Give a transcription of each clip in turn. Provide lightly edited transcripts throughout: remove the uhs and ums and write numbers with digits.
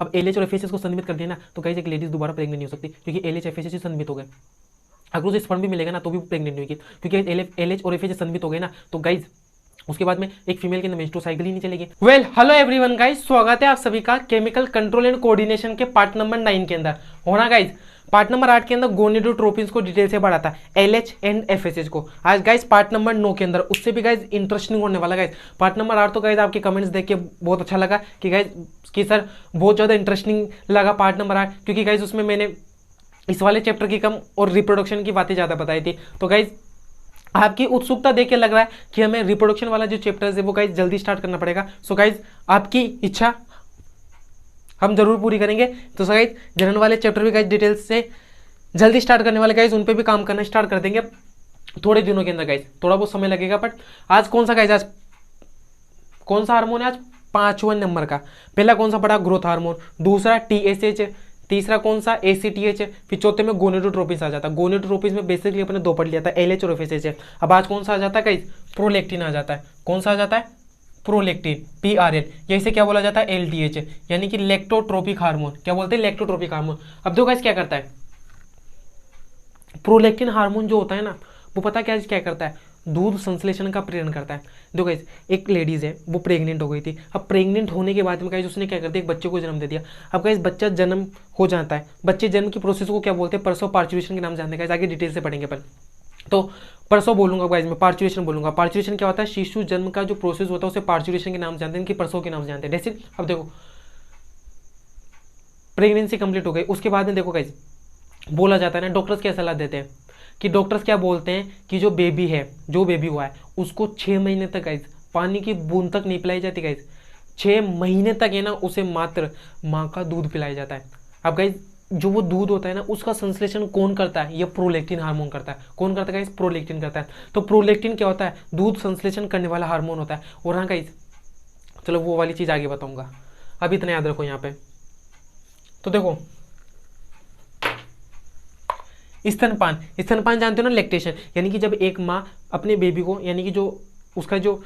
अब एलएच और एफएसएस को संमित कर दिया ना, तो गाइस एक लेडीज दोबारा प्रेग्नेंट नहीं हो सकती, क्योंकि एलएच एफएसएस से संमित हो गए। अगर उसे स्पर्म भी मिलेगा ना तो भी प्रेग्नेंट नहीं होगी, क्योंकि एलएच और एफएसएस संमित हो गए ना, तो गाइस उसके बाद में एक फीमेल के अंदर मेंस्ट्रुअल साइकिल ही नहीं चलेगी। वेल हेलो एवरीवन गाइस, स्वागत है आप सभी का केमिकल कंट्रोल एंड कोऑर्डिनेशन के पार्ट नंबर 9 के अंदर। होना गाइस पार्ट नंबर 8 के अंदर गोनेडोट्रोपिन्स को डिटेल से पढ़ा था, एलएच एंड एफएसएच को। आज गाइस पार्ट नंबर 9 के अंदर उससे भी गाइस इंटरेस्टिंग होने वाला। गाइस पार्ट नंबर 8 तो गाइस आपके कमेंट्स देख के बहुत अच्छा लगा कि गाइस कि सर बहुत ज़्यादा इंटरेस्टिंग लगा पार्ट नंबर 8, क्योंकि गाइस उसमें मैंने इस वाले चैप्टर की कम और रिप्रोडक्शन की बातें ज़्यादा बताई थी। तो गाइस आपकी उत्सुकता देख के लग रहा है कि हमें रिप्रोडक्शन वाला जो चैप्टर है वो गाइस जल्दी स्टार्ट करना पड़ेगा। सो गाइस आपकी इच्छा हम जरूर पूरी करेंगे। तो गाइस जनरल वाले चैप्टर भी गाइस डिटेल्स से जल्दी स्टार्ट करने वाले गाइस, उन पे भी काम करना स्टार्ट कर देंगे थोड़े दिनों के अंदर। गाइस थोड़ा बहुत समय लगेगा, बट आज कौन सा गाइस, आज कौन सा हार्मोन है? आज 5वां नंबर का। पहला कौन सा पढ़ा? Growth hormone. दूसरा टीएसएच, तीसरा कौन सा? एसीटीएच है। फिर चौथे में गोनेडोट्रोपिन्स आ जाता है। गोनेडोट्रोपिन्स में बेसिकली अपने दो पढ़ लिया था, एलएच और एफएसएच है। अब आज कौन सा आ जाता है गाइस? प्रोलेक्टिन आ जाता है। कौन सा आ जाता है? प्रोलेक्टिन, पीआरएल, या इसे क्या बोला जाता है? एलटीएच, यानी कि लैक्टोट्रोपिक हार्मोन। क्या बोलते हैं? लैक्टोट्रोपिक हार्मोन। अब देखो गाइस क्या करता है प्रोलेक्टिन हार्मोन जो होता है ना, वो पता क्या करता है? दूध संश्लेषण का प्रेरण करता है। देखो गाइस एक लेडीज है, वो प्रेग्नेंट हो गई थी। अब प्रेग्नेंट होने के बाद में गाइस उसने क्या कर दिया? एक बच्चे को जन्म दे दिया। अब गाइस बच्चा जन्म हो जाता है, बच्चे जन्म की प्रोसेस को क्या बोलते हैं? परसों पार्चुरेशन के नाम जानते हैं गाइस, आगे डिटेल से पढ़ेंगे अपन। तो परसों बोलूंगा गाइस, मैं पार्चुरेशन बोलूंगा। पार्चुरेशन क्या होता है? शिशु जन्म का जो प्रोसेस होता है उसे पार्चुरेशन के नाम जानते हैं, कि परसों के नाम जानते हैं। जैसे अब देखो प्रेगनेंसी कंप्लीट हो गई, उसके बाद में देखो गाइस बोला जाता है ना, डॉक्टर्स क्या सलाह देते हैं कि डॉक्टर्स क्या बोलते हैं कि जो बेबी है, जो बेबी हुआ है, उसको 6 महीने तक गाइस पानी की बूंद तक नहीं पिलाई जाती। गाइस 6 महीने तक है ना उसे मात्र माँ का दूध पिलाया जाता है। अब गाइस जो वो दूध होता है ना, उसका संश्लेषण कौन करता है? ये प्रोलेक्टिन हार्मोन करता है। कौन करता है गाइस? प्रोलेक्टिन करता है। तो प्रोलेक्टिन क्या होता है? दूध संश्लेषण करने वाला हार्मोन होता है। और हाँ गाइस चलो वो वाली चीज़ आगे बताऊंगा, अभी इतना याद रखो यहाँ पे। तो देखो स्तनपान, स्तनपान जानते हो ना? लैक्टेशन, यानी कि जब एक माँ अपने बेबी को, यानी कि जो उसका जो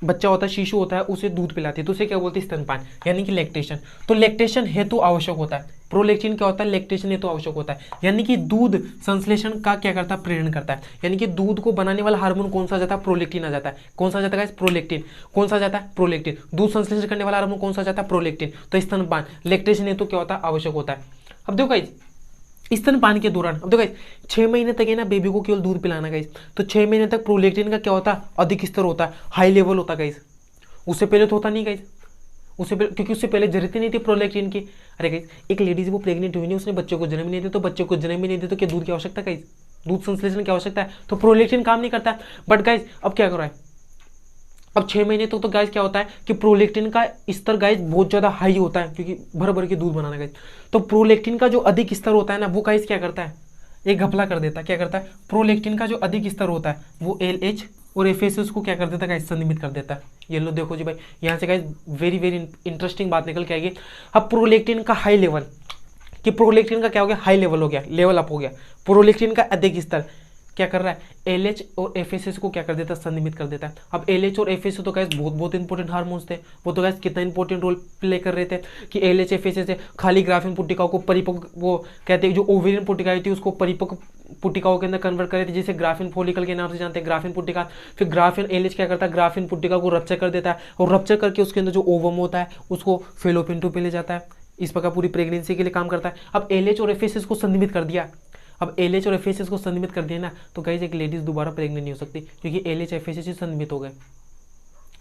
बच्चा होता है, शिशु होता है, उसे दूध पिलाती है, तो उसे क्या बोलते हैं? स्तनपान, यानी कि लैक्टेशन। तो लैक्टेशन हेतु आवश्यक होता है प्रोलेक्टिन। क्या होता है? लैक्टेशन हेतु आवश्यक होता है, यानी कि दूध संश्लेषण का क्या करता है? प्रेरण करता है। यानी कि दूध को बनाने वाला हार्मोन कौन सा आ जाता है? प्रोलेक्टिन आ जाता है। कौन सा आ जाता है? प्रोलेक्टिन। कौन सा आ जाता है? प्रोलेक्टिन। दूध संश्लेषण करने वाला हार्मोन कौन सा आ जाता है? प्रोलेक्टिन। तो स्तनपान लैक्टेशन हेतु क्या होता है? आवश्यक होता है। अब देखो गाइस स्तनपान के दौरान, अब देखो गाइस 6 महीने तक है ना बेबी को केवल दूध पिलाना गाइस, तो 6 महीने तक प्रोलेक्टिन का क्या होता है? अधिक स्तर होता है, हाई लेवल होता है गाइस। उससे पहले तो होता नहीं गाइस, उससे पहले, क्योंकि उससे पहले जरूरत ही नहीं थी प्रोलेक्टिन की। अरे गाइस एक लेडीज वो प्रेग्नेंट हुई नहीं, उसने बच्चे को जन्म ही नहीं दिया, तो बच्चे को जन्म ही नहीं दिया तो क्या दूध की आवश्यकता गाइस? दूध संश्लेषण की आवश्यकता है, तो प्रोलेक्टिन काम नहीं करता है। बट गाइस अब क्या कर रहा है? अब 6 महीने तक तो गाइस क्या होता है कि प्रोलेक्टिन का स्तर गाइस बहुत ज्यादा हाई होता है, क्योंकि भर भर के दूध बनाना गाइस। तो प्रोलेक्टिन का जो अधिक स्तर होता है ना, वो गाइस क्या करता है? एक घपला कर देता है। क्या करता है? प्रोलेक्टिन का जो अधिक स्तर होता है वो एलएच और एफएसएच को क्या कर देता है गाइस? संनिमित कर देता है। ये लो देखो जी भाई, यहाँ से गाइस वेरी वेरी इंटरेस्टिंग बात निकल के आएगी। अब प्रोलेक्टिन का हाई लेवल, कि प्रोलेक्टिन का क्या हो गया? हाई लेवल हो गया, लेवल अप हो गया। प्रोलेक्टिन का अधिक स्तर क्या कर रहा है? एलएच और एफएसएच को क्या कर देता है? संनिमित कर देता है। अब एलएच और एफएसएच तो गाइस बहुत बहुत इंपॉर्टेंट हार्मोन्स थे। वो तो गाइस कितना इंपॉर्टेंट रोल प्ले कर रहे थे कि एलएच एफएसएच खाली ग्राफिन पुटिकाओं को परिपक्व, वो कहते हैं जो ओवेरियन पुटिकाएं थी उसको परिपक्व पुटिकाओं के अंदर कन्वर्ट कर रहे थे, जिसे ग्राफिन फोलिकल के नाम से जानते हैं, ग्राफिन पुटिका। फिर ग्राफिन एलएच क्या करता है? ग्राफिन पुटिका को रप्चर कर देता है, और रप्चर करके उसके अंदर जो ओवम होता है उसको फेलोपियन ट्यूब पे ले जाता है। इस प्रकार पूरी प्रेगनेंसी के लिए काम करता है। अब एलएच और एफएसएच को संनिमित कर दिया, अब एलएच और एफएसएच को संनिमित कर दिया ना, तो गाइस एक लेडीज दोबारा प्रेग्नेंट नहीं हो सकती, क्योंकि एलएच एफएसएच से संनिमित हो गए।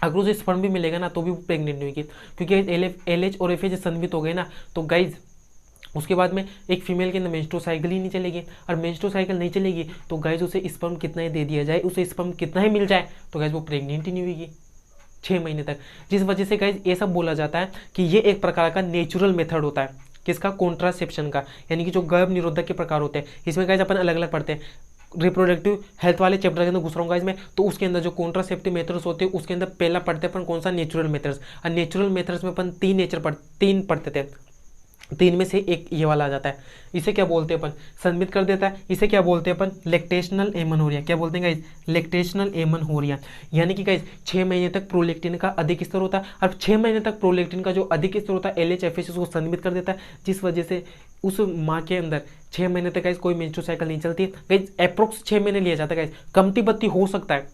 अगर उसे स्पर्म भी मिलेगा ना तो भी प्रेग्नेंट नहीं होगी, क्योंकि एलएच और एफएसएच संनिमित हो गए ना, तो गाइस उसके बाद में एक फीमेल के अंदर मेंस्ट्रुअल साइकिल ही नहीं चलेगी। और मेंस्ट्रुअल साइकिल नहीं चलेगी तो गाइस उसे स्पर्म कितना ही दे दिया जाए, उसे स्पर्म कितना ही मिल जाए, तो गाइस वो प्रेग्नेंट ही नहीं होगी 6 महीने तक। जिस वजह से गाइस ये सब बोला जाता है कि ये एक प्रकार का नेचुरल मेथड होता है। किसका? कॉन्ट्रासेप्शन का, यानी कि जो गर्भ निरोधक के प्रकार होते हैं। इसमें गाइस अपन अलग अलग पढ़ते हैं। रिप्रोडक्टिव हेल्थ वाले चैप्टर के अंदर घुस रहा हूँ गाइस मैं, तो उसके अंदर जो कॉन्ट्रासेप्टिव मेथड्स होते हैं उसके अंदर पहला पढ़ते हैं अपन कौन सा? Natural methods. और नेचुरल मेथड्स में अपन 3 पढ़ते थे। तीन में से एक ये वाला आ जाता है, इसे क्या बोलते हैं अपन, संमित कर देता है, इसे क्या बोलते हैं अपन, लेक्टेशनल एमनोरिया। क्या बोलते हैं गाइस, लेक्टेशनल एमनोरिया। यानी कि गाइस 6 महीने तक प्रोलेक्टिन का अधिक स्तर होता है, और 6 महीने तक प्रोलेक्टिन का जो अधिक स्तर होता है LH FSH को संमित कर देता है, जिस वजह से उस माँ के अंदर 6 महीने तक गाइस कोई मेंस्ट्रुअल साइकिल नहीं चलती गाइस, अप्रोक्स 6 महीने लिया जाता है गाइस, कमती बत्ती हो सकता है,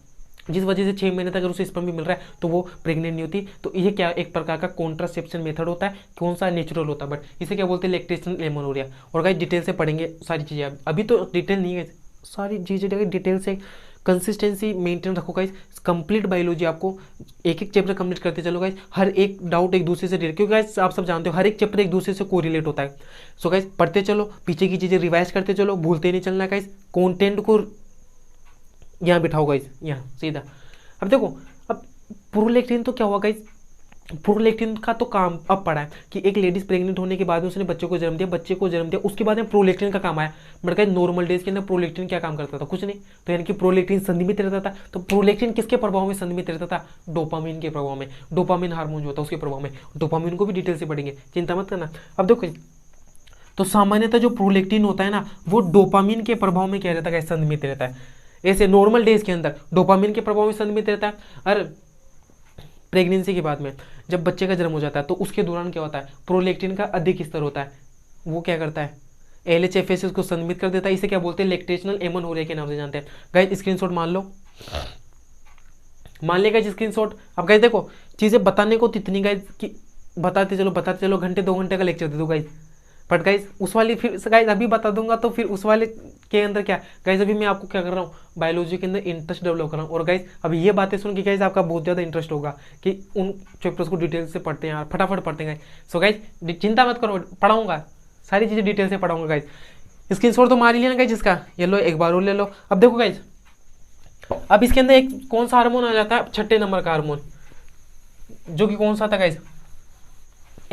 जिस वजह से 6 महीने तक अगर उसे स्पर्म भी मिल रहा है तो वो प्रेग्नेंट नहीं होती। तो ये क्या एक प्रकार का कॉन्ट्रासेप्शन मेथड होता है, कौन सा, नेचुरल होता है, बट इसे क्या बोलते हैं, लैक्टेशनल एमोनोरिया। और गाइस डिटेल से पढ़ेंगे सारी चीज़ें, अभी तो डिटेल नहीं है, सारी चीज़ें डिटेल से कंसिस्टेंसी मेंटेन रखो गाइस, कंप्लीट बायोलॉजी आपको एक एक चैप्टर कंप्लीट करते चलो गाइस, हर एक डाउट एक दूसरे से रिलेट, क्योंकि गाइस आप सब जानते हो हर एक चैप्टर एक दूसरे से कोरिलेट होता है। सो गाइस पढ़ते चलो, पीछे की चीज़ें रिवाइज करते चलो, भूलते नहीं चलना गाइस, कंटेंट को यहाँ बिठाओ गाइस, यहाँ सीधा। अब देखो, अब प्रोलेक्टिन तो क्या हुआ गाइस, प्रोलेक्टिन का तो काम अब पड़ा है कि एक लेडीज प्रेग्नेंट होने के बाद में उसने बच्चे को जन्म दिया, उसके बाद में प्रोलेक्टिन का काम आया। बट गाइस नॉर्मल डेज के अंदर प्रोलेक्टिन क्या काम करता था, कुछ नहीं, तो यानी कि प्रोलेक्टिन संनिमित रहता था। तो प्रोलेक्टिन किसके प्रभाव में संनिमित रहता था, डोपामिन के प्रभाव में, डोपामिन हार्मोन जो होता है उसके प्रभाव में। डोपामिन को भी डिटेल से पढ़ेंगे, चिंता मत करना। अब देखो, तो सामान्यतः जो प्रोलेक्टिन होता है ना, वो डोपामिन के प्रभाव में क्या रहता है, संनिमित रहता है। ऐसे नॉर्मल डेज के अंदर डोपामिन के प्रभाव में संनिमित रहता है, और प्रेगनेंसी के बाद में जब बच्चे का जन्म हो जाता है तो उसके दौरान क्या होता है, प्रोलेक्टिन का अधिक स्तर होता है, वो क्या करता है, LH FSH को संमित कर देता है। इसे क्या बोलते हैं, लैक्टेशनल एमनोरिया के नाम से जानते हैं। गाइस स्क्रीनशॉट मान लो, मान लेगा स्क्रीनशॉट। अब गाइस देखो, चीज़ें बताने को तो इतनी गाइस कि बताते चलो, घंटे 2 घंटे का लेक्चर दे दो गाइस, बट गाइस उस वाली फिर गाइस अभी बता दूंगा तो फिर उस वाले के अंदर क्या गाइस, अभी मैं आपको क्या कर रहा हूँ, बायोलॉजी के अंदर इंटरेस्ट डेवलप कर रहा हूँ। और गाइस अब ये बातें सुन के गाइस आपका बहुत ज़्यादा इंटरेस्ट होगा कि उन चैप्टर्स को डिटेल से पढ़ते हैं यार, फटाफट पढ़ते हैं गाइस। सो गाइस चिंता मत करो, पढ़ाऊंगा सारी चीज़ें डिटेल से पढ़ाऊंगा गाइस। स्क्रीनशॉट तो मार ही लिया ना गाइस जिसका, ये लो एक बार और ले लो। अब देखो गाइस, अब इसके अंदर एक कौन सा हार्मोन आ जाता है, 6 नंबर का हार्मोन, जो कि कौन सा था गाइस,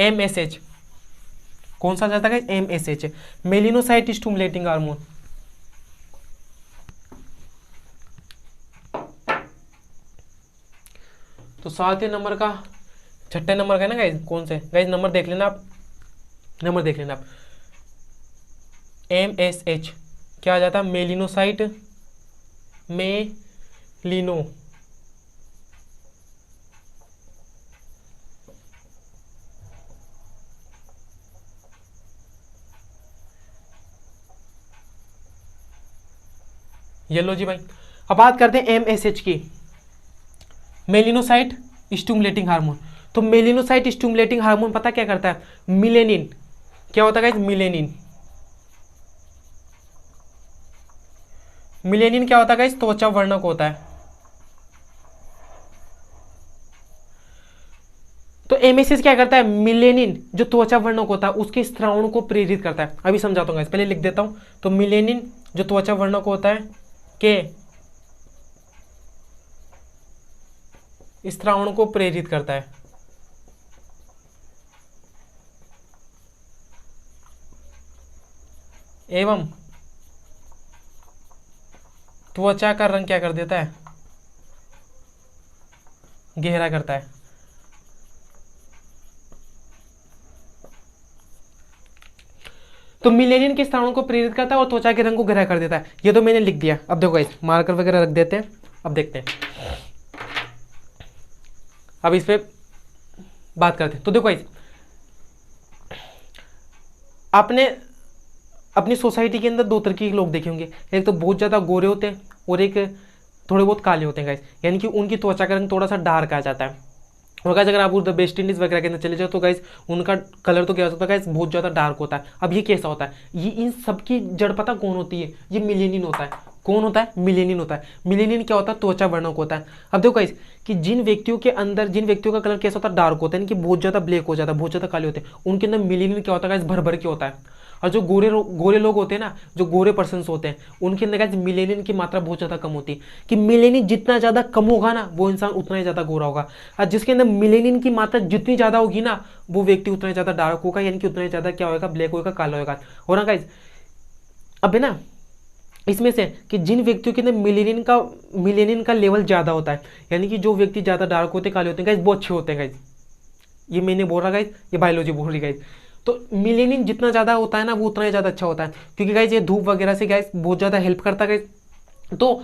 MSH। कौन सा जाता है, MSH, मेलिनोसाइट स्टिमुलेटिंग हार्मोन। तो 7 नंबर का, 6 नंबर का है ना गाइस, कौन से गाइस, नंबर देख लेना आप, नंबर देख लेना आप। MSH क्या आ जाता है, मेलिनोसाइट, मेलिनो ये लो जी भाई। अब बात करते हैं MSH की, मेलिनोसाइट स्टिमुलेटिंग हार्मोन। तो मेलिनोसाइट स्टिमुलेटिंग हार्मोन पता क्या करता है, मिलेनिन, क्या होता है, मिलेनिन। मिलेनिन क्या होता है, त्वचा वर्णक होता है। तो MSH क्या करता है, मिलेनिन जो त्वचा वर्णक होता है उसके स्त्रावण को प्रेरित करता है। अभी समझाता हूँ, पहले लिख देता हूं। तो मिलेनिन जो त्वचा वर्णक होता है के स्त्रावण को प्रेरित करता है। एवं त्वचा का रंग क्या कर देता है, गहरा करता है। तो मिलेनिन के स्त्रावण को प्रेरित करता है और त्वचा के रंग को गहरा कर देता है। ये तो मैंने लिख दिया। अब देखो गाइस, मार्कर वगैरह रख देते हैं, अब देखते हैं, अब इस पे बात करते हैं। तो देखो गाइस, आपने अपनी सोसाइटी के अंदर 2 तरह के लोग देखे होंगे, एक तो बहुत ज़्यादा गोरे होते हैं और एक थोड़े बहुत काले होते हैं गाइस, यानी कि उनकी त्वचा का रंग थोड़ा सा डार्क आ जाता है। और गाइस अगर आप उधर वेस्ट इंडीज़ वगैरह के अंदर चले जाओ तो गाइस उनका कलर तो क्या होता है गाइस, बहुत ज़्यादा डार्क होता है। अब ये कैसा होता है, ये इन सब की जड़ पता कौन होती है, ये मिलेनिन होता है। कौन होता है, मिलेनिन होता है। मिलेनिन क्या होता है, त्वचा वर्णक होता है। अब देखो गाइस कि जिन व्यक्तियों के अंदर, जिन व्यक्तियों का कलर कैसा होता है, डार्क होता है, कि बहुत ज़्यादा ब्लैक हो जाता है, बहुत ज़्यादा काले होते हैं, उनके अंदर मिलेनिन क्या होता है गाइस, भर भर के होता है। और जो गोरे लोग होते हैं ना, जो गोरे पर्सन होते हैं, उनके अंदर गाइस मिलेनिन की मात्रा बहुत ज़्यादा कम होती है। कि मिलेनिन जितना ज़्यादा कम होगा ना, वो इंसान उतना ही ज़्यादा गोरा होगा। और जिसके अंदर मिलेनिन की मात्रा जितनी ज़्यादा होगी ना, वो व्यक्ति उतना ही ज़्यादा डार्क होगा, यानी कि उतना ही ज़्यादा क्या होगा, ब्लैक होगा, काला होगा। और ना गाइस अब है ना, इसमें से कि जिन व्यक्तियों के अंदर मिलेनिन का लेवल ज़्यादा होता है, यानी कि जो व्यक्ति ज़्यादा डार्क होते, काले होते हैं गाइस, वो अच्छे होते हैं गाइस। ये मैंने बोल रहा गाइस, ये बायोलॉजी बोल रही गाइस। तो मिलेनिन जितना ज़्यादा होता है ना वो उतना ही ज़्यादा अच्छा होता है, क्योंकि गाइज ये धूप वगैरह से गाइज बहुत ज़्यादा हेल्प करता है गाइज। तो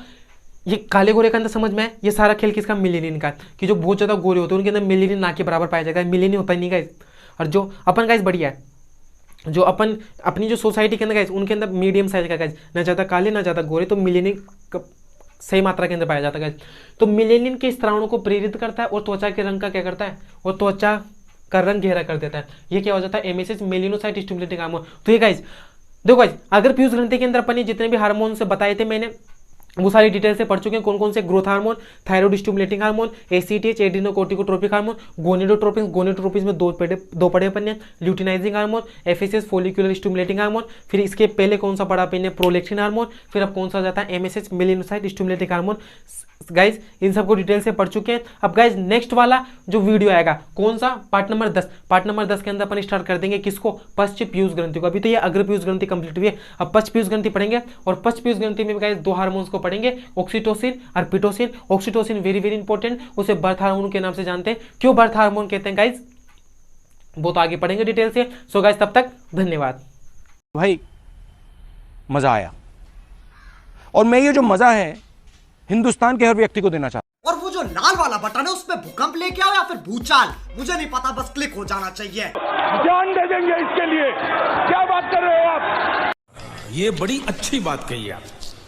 ये काले गोरे के अंदर समझ में है, ये सारा खेल किसका, मिलेनिन का, कि जो बहुत ज़्यादा गोरे होते हैं उनके अंदर मिलेनिन ना के बराबर पाया जाएगा, मिलेनिन होता ही नहीं गाइज। और जो अपन गाइज बढ़िया है, जो अपन अपनी जो सोसाइटी के अंदर गाइज उनके अंदर मीडियम साइज का गाइज, ना ज़्यादा काले ना ज़्यादा गोरे, तो मिलेनिन सही मात्रा के अंदर पाया जाता है गाइज। तो मिलेनिन के स्त्रावों को प्रेरित करता है और त्वचा के रंग का क्या करता है, और त्वचा का रंग गहरा कर देता है। ये क्या हो जाता है, एमएसएच मेलिनोसाइट स्टिमुलेटिंग हार्मोन। तो ये गाइज देखो गाइज, अगर पीयूष ग्रंथि के अंदर अपन जितने भी हार्मोन से बताए थे मैंने वो सारी डिटेल से पढ़ चुके हैं, कौन कौन से, growth hormone, thyroid stimulating hormone, ACTH adrenocorticotropic hormone, gonadotropin, gonadotropin में दो पड़े अपन ने, luteinizing hormone, FSS follicular stimulating hormone, फिर इसके पहले कौन सा पढ़ा अपन ने, प्रोलेक्टिन हार्मोन, फिर अब कौन सा जाता है, MSH melanocyte stimulating hormone. Guys इन सबको डिटेल से पढ़ चुके हैं। अब गाइज नेक्स्ट वाला जो वीडियो आएगा कौन सा, पार्ट नंबर 10, पार्ट नंबर 10 के अंदर अपन स्टार्ट कर देंगे किसको, पश्च पीयूष ग्रंथि को। अभी तो ये अग्र पीयूष ग्रंथि कंप्लीट हुई है, अब पश्च पीयूष ग्रंथि पढ़ेंगे, और पश्च पीयूष ग्रंथि में गाइज दो हार्मोन्स को पढ़ेंगे, ऑक्सीटोसिन और Pitocin. Oxytocin very very important, उसे बर्थ हार्मोन के नाम से जानते हैं। क्यों बर्थ हार्मोन कहते हैं गाइज, वो तो आगे पढ़ेंगे डिटेल से। सो गाइज तब तक धन्यवाद। भाई मजा आया, और मैं ये जो मजा है हिंदुस्तान के हर व्यक्ति को देना चाहता हूं। और वो जो लाल वाला बटन है उस पे भूकंप लेके आओ या फिर भूचाल, मुझे नहीं पता, बस क्लिक हो जाना चाहिए। जान दे देंगे इसके लिए, क्या बात कर रहे हो आप? ये बड़ी अच्छी बात कही आप।